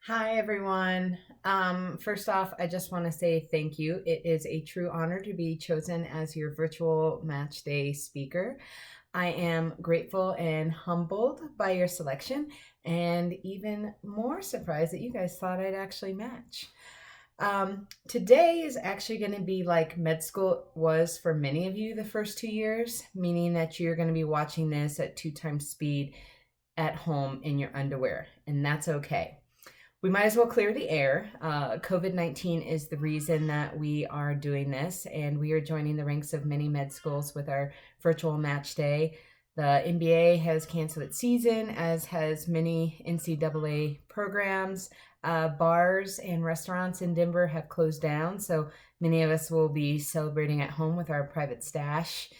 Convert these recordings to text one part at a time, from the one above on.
Hi, everyone. First off, I just want to say thank you. It is a true honor to be chosen as your virtual match day speaker. I am grateful and humbled by your selection, and even more surprised that you guys thought I'd actually match. Today is actually going to be like med school was for many of you the first 2 years, meaning that you're going to be watching this at 2 times speed at home in your underwear, and that's okay. We might as well clear the air. COVID-19 is the reason that we are doing this, and we are joining the ranks of many med schools with our virtual match day. The NBA has canceled its season, as has many NCAA programs. Bars and restaurants in Denver have closed down, so many of us will be celebrating at home with our private stash.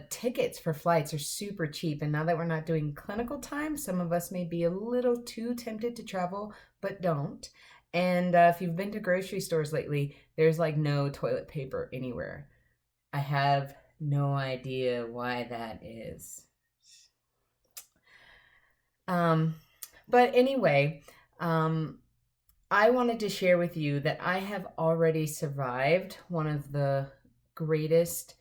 Tickets for flights are super cheap, and now that we're not doing clinical time, some of us may be a little too tempted to travel, but don't. And if you've been to grocery stores lately, there's like no toilet paper anywhere. I have no idea why that is. Um, but anyway, I wanted to share with you that I have already survived one of the greatest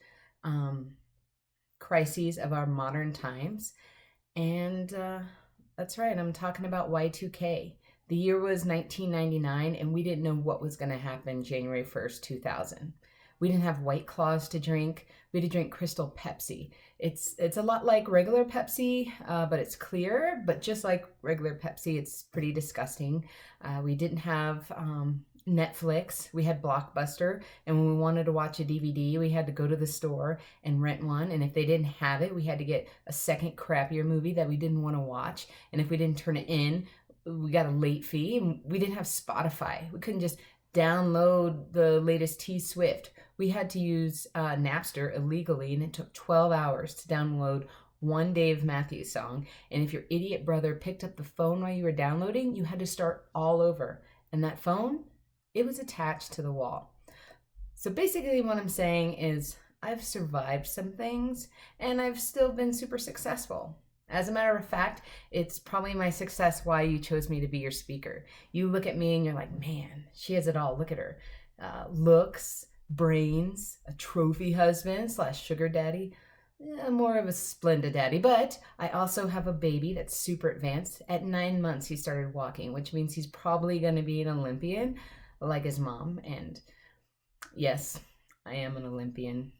crises of our modern times. And that's right, I'm talking about Y2K. The year was 1999, and we didn't know what was going to happen January 1st, 2000. We didn't have White Claws to drink. We had to drink Crystal Pepsi. It's a lot like regular Pepsi, but it's clear. But just like regular Pepsi, it's pretty disgusting. We didn't have Netflix. We had Blockbuster, and when we wanted to watch a DVD, we had to go to the store and rent one. And if they didn't have it, we had to get a second crappier movie that we didn't want to watch. And if we didn't turn it in, we got a late fee. And we didn't have Spotify. We couldn't just download the latest T Swift. We had to use Napster illegally, and it took 12 hours to download one Dave Matthews song. And if your idiot brother picked up the phone while you were downloading, you had to start all over. And that phone, it was attached to the wall. So basically, what I'm saying is I've survived some things, and I've still been super successful. As a matter of fact, it's probably my success why you chose me to be your speaker. You look at me and you're like, man, she has it all. Look at her. Looks, brains, a trophy husband / sugar daddy. More of a splendid daddy, but I also have a baby that's super advanced. At 9 months, he started walking, which means he's probably going to be an Olympian like his mom. And yes, I am an Olympian.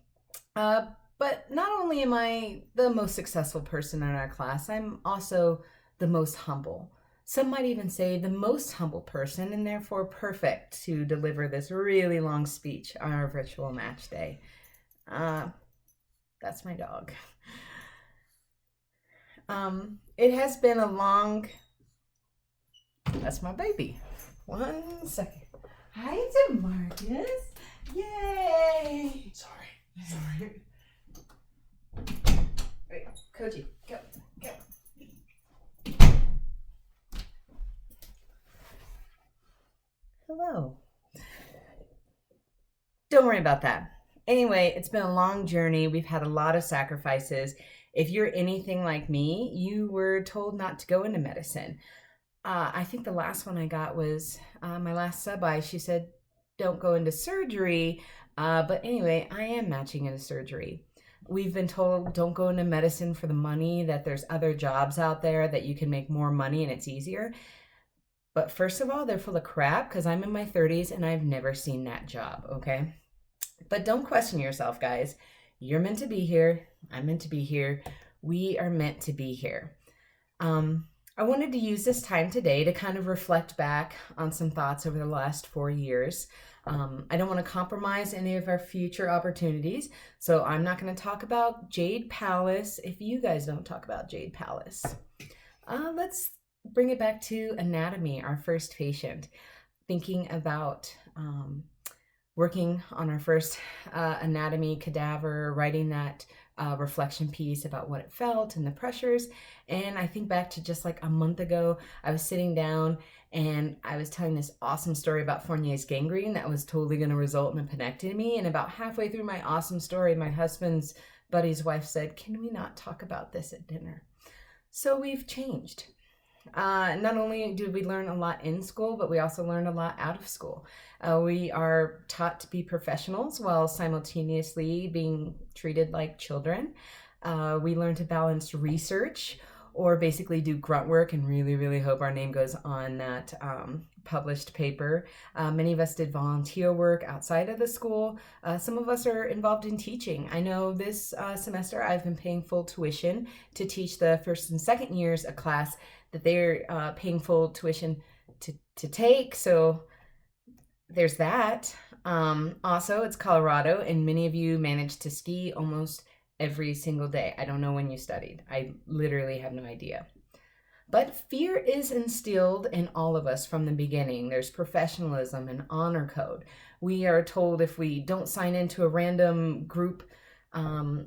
But not only am I the most successful person in our class, I'm also the most humble. Some might even say the most humble person, and therefore perfect to deliver this really long speech on our virtual match day. That's my dog. It has been a long... That's my baby. 1 second. Hi, DeMarcus. Yay! Sorry. Wait, Koji, go. Hello. Don't worry about that. Anyway, it's been a long journey. We've had a lot of sacrifices. If you're anything like me, you were told not to go into medicine. I think the last one I got was my last sub-I. She said, don't go into surgery. But anyway, I am matching into surgery. We've been told don't go into medicine for the money, that there's other jobs out there that you can make more money and it's easier. But first of all, they're full of crap because I'm in my 30s and I've never seen that job, okay? But don't question yourself, guys. You're meant to be here. I'm meant to be here. We are meant to be here. I wanted to use this time today to kind of reflect back on some thoughts over the last 4 years. I don't want to compromise any of our future opportunities, so I'm not going to talk about Jade Palace if you guys don't talk about Jade Palace. Let's bring it back to anatomy, our first patient. Thinking about working on our first anatomy cadaver, writing that reflection piece about what it felt and the pressures. And I think back to just like a month ago, I was sitting down and I was telling this awesome story about Fournier's gangrene that was totally going to result in a penectomy. And about halfway through my awesome story, my husband's buddy's wife said, "Can we not talk about this at dinner?" So we've changed. Not only did we learn a lot in school, but we also learned a lot out of school. We are taught to be professionals while simultaneously being treated like children. We learn to balance research or basically do grunt work and really, really hope our name goes on that published paper. Many of us did volunteer work outside of the school. Some of us are involved in teaching. I know this semester I've been paying full tuition to teach the first and second years a class that they're paying full tuition to take. So there's that. Also, it's Colorado, and many of you managed to ski almost every single day. I don't know when you studied. I literally have no idea. But fear is instilled in all of us from the beginning. There's professionalism and honor code. We are told if we don't sign into a random group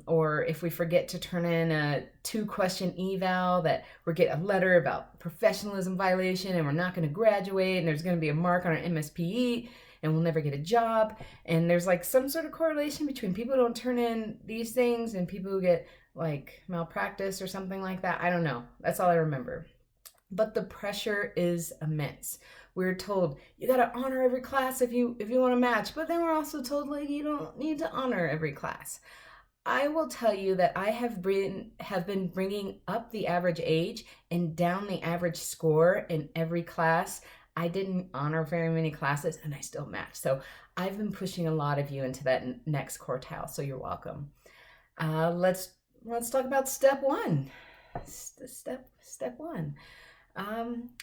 or if we forget to turn in a 2-question eval, that we get a letter about professionalism violation and we're not going to graduate and there's going to be a mark on our MSPE and we'll never get a job. And there's like some sort of correlation between people who don't turn in these things and people who get like malpractice or something like that. I don't know. That's all I remember. But the pressure is immense. We're told you got to honor every class if you want to match, but then we're also told like you don't need to honor every class. I will tell you that I have been bringing up the average age and down the average score in every class. I didn't honor very many classes and I still matched. So I've been pushing a lot of you into that next quartile. So you're welcome. Let's talk about step one. Step one.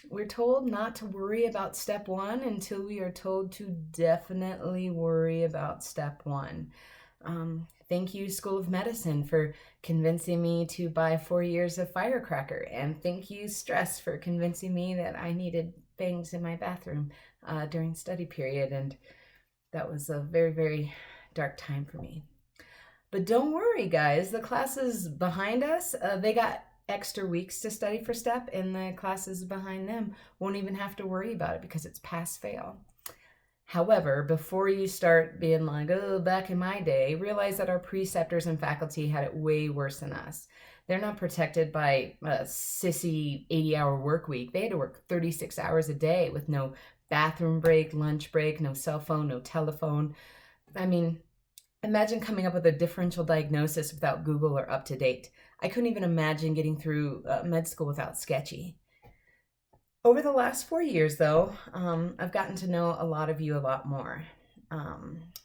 We're told not to worry about step one until we are told to definitely worry about step one. Thank you, School of Medicine, for convincing me to buy 4 years of Firecracker. And thank you, Stress, for convincing me that I needed bangs in my bathroom during study period. And that was a very, very dark time for me. But don't worry, guys. The classes behind us, they got extra weeks to study for STEP, and the classes behind them won't even have to worry about it because it's pass-fail. However, before you start being like, oh, back in my day, realize that our preceptors and faculty had it way worse than us. They're not protected by a sissy 80-hour work week. They had to work 36 hours a day with no bathroom break, lunch break, no cell phone, no telephone. I mean, imagine coming up with a differential diagnosis without Google or UpToDate. I couldn't even imagine getting through med school without Sketchy. Over the last 4 years, though, I've gotten to know a lot of you a lot more.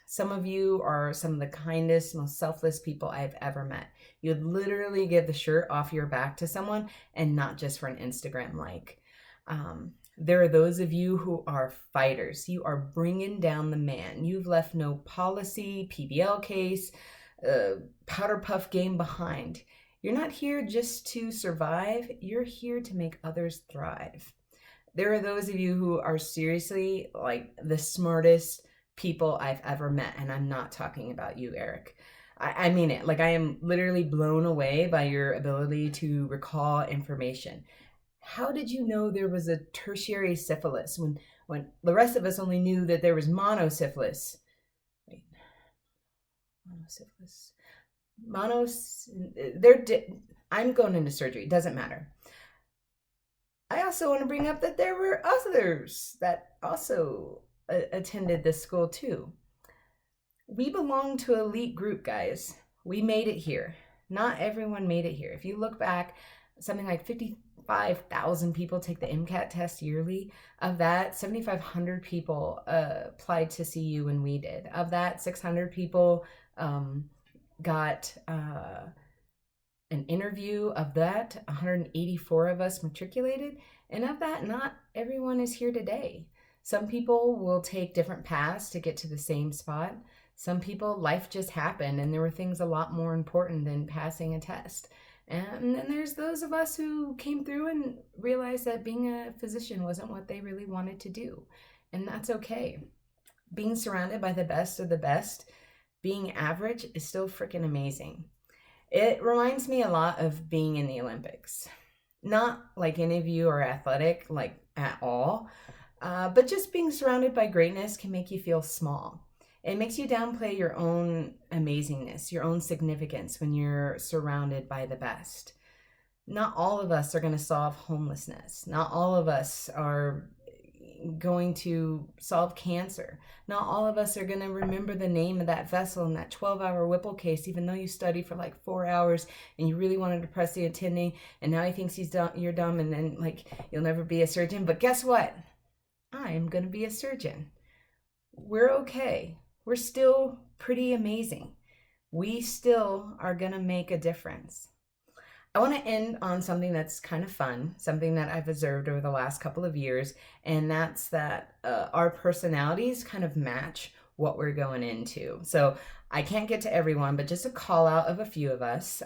Some of you are some of the kindest, most selfless people I've ever met. You'd literally give the shirt off your back to someone and not just for an Instagram like. There are those of you who are fighters. You are bringing down the man. You've left no policy, PBL case, powder puff game behind. You're not here just to survive. You're here to make others thrive. There are those of you who are seriously like the smartest people I've ever met. And I'm not talking about you, Eric. I mean it. Like, I am literally blown away by your ability to recall information. How did you know there was a tertiary syphilis when the rest of us only knew that there was monosyphilis? Wait, monosyphilis. I'm going into surgery. Doesn't matter. I also want to bring up that there were others that also attended this school too. We belong to an elite group, guys. We made it here. Not everyone made it here. If you look back, something like 55,000 people take the MCAT test yearly. Of that, 7,500 people applied to CU when we did. Of that, 600 people got an interview. Of that, 184 of us matriculated. And of that, not everyone is here today. Some people will take different paths to get to the same spot. Some people, life just happened and there were things a lot more important than passing a test. And then there's those of us who came through and realized that being a physician wasn't what they really wanted to do. And that's okay. Being surrounded by the best of the best, being average is still freaking amazing. It reminds me a lot of being in the Olympics. Not like any of you are athletic, like at all, but just being surrounded by greatness can make you feel small. It makes you downplay your own amazingness, your own significance when you're surrounded by the best. Not all of us are going to solve homelessness. Not all of us are going to solve cancer. Not all of us are going to remember the name of that vessel in that 12-hour Whipple case, even though you studied for like 4 hours and you really wanted to press the attending, and now he thinks you're dumb, and then like you'll never be a surgeon. But guess what? I'm going to be a surgeon. We're okay. We're still pretty amazing. We still are going to make a difference. I want to end on something that's kind of fun, something that I've observed over the last couple of years, and that's that our personalities kind of match what we're going into. So I can't get to everyone, but just a call out of a few of us.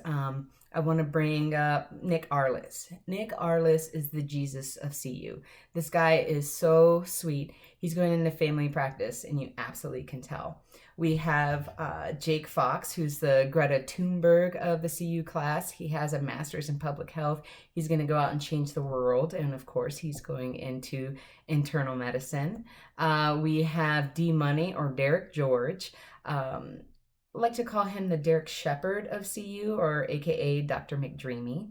I want to bring up Nick Arliss. Nick Arliss is the Jesus of CU. This guy is so sweet. He's going into family practice, and you absolutely can tell. We have Jake Fox, who's the Greta Thunberg of the CU class. He has a master's in public health. He's going to go out and change the world. And of course, he's going into internal medicine. We have D Money, or Derek George. I like to call him the Derek Shepherd of CU, or AKA Dr. McDreamy.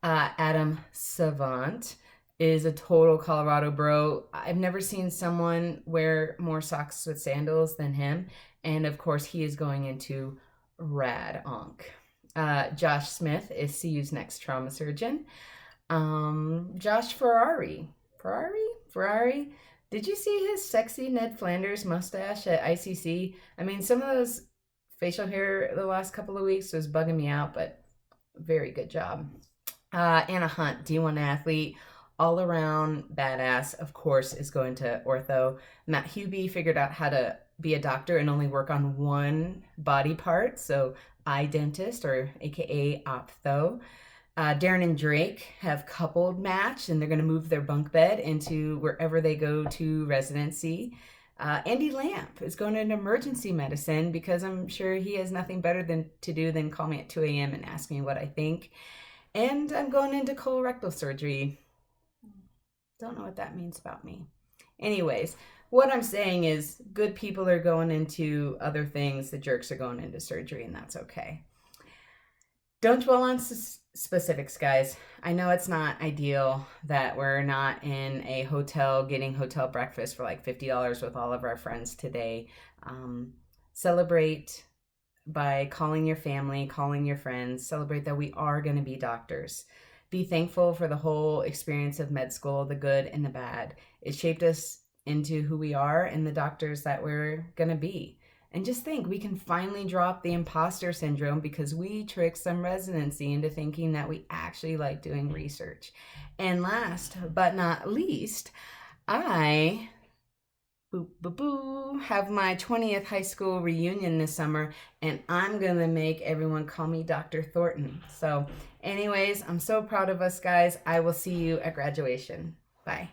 Adam Savant is a total Colorado bro. I've never seen someone wear more socks with sandals than him. And of course, he is going into rad onk. Josh Smith is CU's next trauma surgeon. Josh Ferrari. Did you see his sexy Ned Flanders mustache at ICC? I mean, some of those facial hair the last couple of weeks was bugging me out, but very good job. Anna Hunt, D1 athlete, all around badass, of course, is going to ortho. Matt Hubie figured out how to be a doctor and only work on one body part, so eye dentist, or AKA optho. Darren and Drake have coupled match, and they're going to move their bunk bed into wherever they go to residency. Andy Lamp is going into emergency medicine because I'm sure he has nothing better to do than call me at 2 a.m. and ask me what I think. And I'm going into colorectal surgery. Don't know what that means about me. Anyways, what I'm saying is good people are going into other things. The jerks are going into surgery, and that's okay. Don't dwell on specifics, guys. I know it's not ideal that we're not in a hotel getting hotel breakfast for like $50 with all of our friends today. Celebrate by calling your family, calling your friends. Celebrate that we are going to be doctors. Be thankful for the whole experience of med school, the good and the bad. It shaped us into who we are and the doctors that we're going to be. And just think, we can finally drop the imposter syndrome because we tricked some residency into thinking that we actually like doing research. And last but not least, I have my 20th high school reunion this summer, and I'm going to make everyone call me Dr. Thornton. So anyways, I'm so proud of us, guys. I will see you at graduation. Bye.